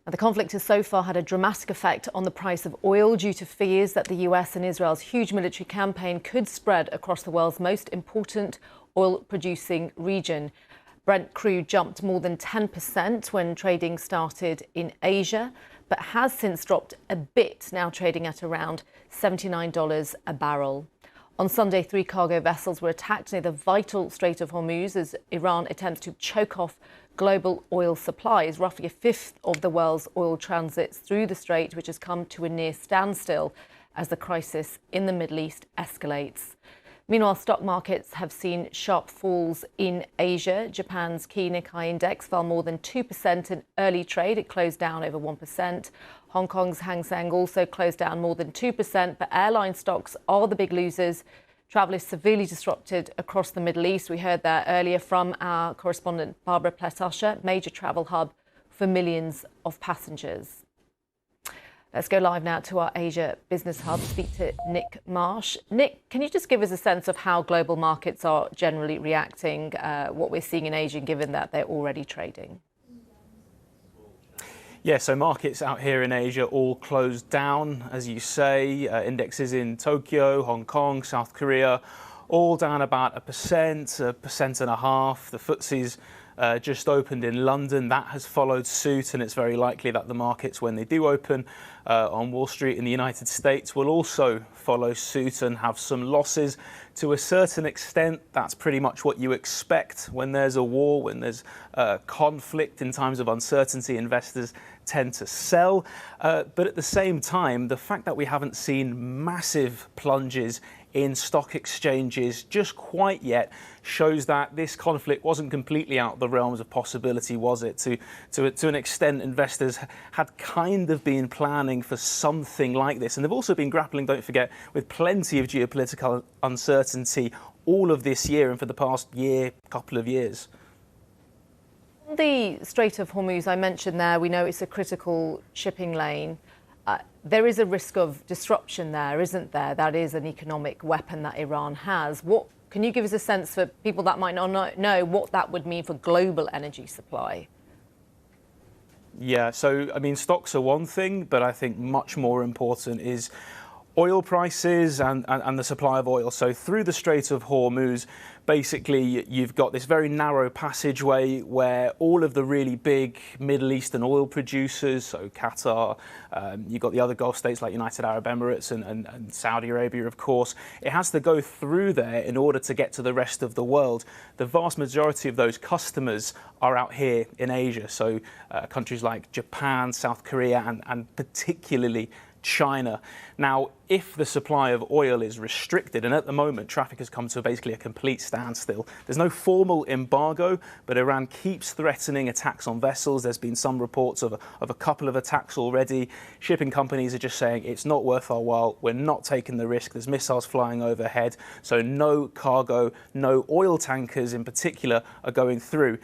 The conflict has so far had a dramatic effect on the price of oil due to fears that the US and Israel's huge military campaign could spread across the world's most important oil-producing region. Brent crude jumped more than 10% when trading started in Asia, but has since dropped a bit, now trading at around $79 a barrel. On Sunday, 3 cargo vessels were attacked near the vital Strait of Hormuz as Iran attempts to choke off global oil supplies. Roughly a fifth of the world's oil transits through the strait, which has come to a near standstill as the crisis in the Middle East escalates. Meanwhile, stock markets have seen sharp falls in Asia. Japan's key Nikkei index fell more than 2% in early trade. It closed down over 1%. Hong Kong's Hang Seng also closed down more than 2%, but airline stocks are the big losers. Travel is severely disrupted across the Middle East. We heard that earlier from our correspondent Barbara Pletasha, major travel hub for millions of passengers. Let's go live now to our Asia Business Hub, speak to Nick Marsh. Nick, can you just give us a sense of how global markets are generally reacting, what we're seeing in Asia, given that they're already trading? Yeah, so markets out here in Asia all closed down, as you say. Indexes in Tokyo, Hong Kong, South Korea, all down about 1%, 1.5%. The FTSE's just opened in London. That has followed suit, and it's very likely that the markets, when they do open on Wall Street in the United States, will also follow suit and have some losses. To a certain extent, that's pretty much what you expect when there's a war, when there's conflict. In times of uncertainty, investors tend to sell. But at the same time, the fact that we haven't seen massive plunges in stock exchanges just quite yet shows that this conflict wasn't completely out of the realms of possibility, was it? To an extent, investors had kind of been planning for something like this. And they've also been grappling, don't forget, with plenty of geopolitical uncertainty all of this year and for the past year, couple of years. The Strait of Hormuz, I mentioned there, we know it's a critical shipping lane. There is a risk of disruption there, isn't there? That is an economic weapon that Iran has. Can you give us a sense for people that might not know what that would mean for global energy supply? Yeah, so, I mean, stocks are one thing, but I think much more important is oil prices and the supply of oil. So through the Strait of Hormuz, basically you've got this very narrow passageway where all of the really big Middle Eastern oil producers, so Qatar, you've got the other Gulf states like United Arab Emirates and Saudi Arabia, of course. It has to go through there in order to get to the rest of the world. The vast majority of those customers are out here in Asia. So countries like Japan, South Korea, and particularly China. Now, if the supply of oil is restricted, and at the moment traffic has come to basically a complete standstill, there's no formal embargo, but Iran keeps threatening attacks on vessels. There's been some reports of a couple of attacks already. Shipping companies are just saying it's not worth our while. We're not taking the risk. There's missiles flying overhead. So no cargo, no oil tankers in particular are going through.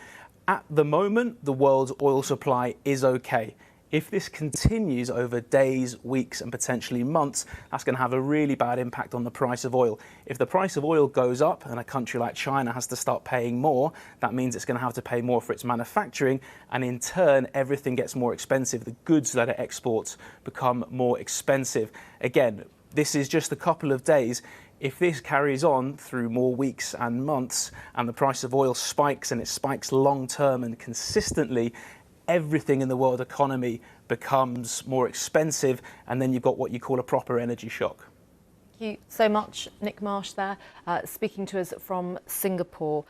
At the moment, the world's oil supply is okay. If this continues over days, weeks, and potentially months, that's going to have a really bad impact on the price of oil. If the price of oil goes up and a country like China has to start paying more, that means it's going to have to pay more for its manufacturing, and in turn, everything gets more expensive. The goods that it exports become more expensive. Again, this is just a couple of days. If this carries on through more weeks and months, and the price of oil spikes, and it spikes long term and consistently, everything in the world economy becomes more expensive, and then you've got what you call a proper energy shock. Thank you so much, Nick Marsh there, speaking to us from Singapore.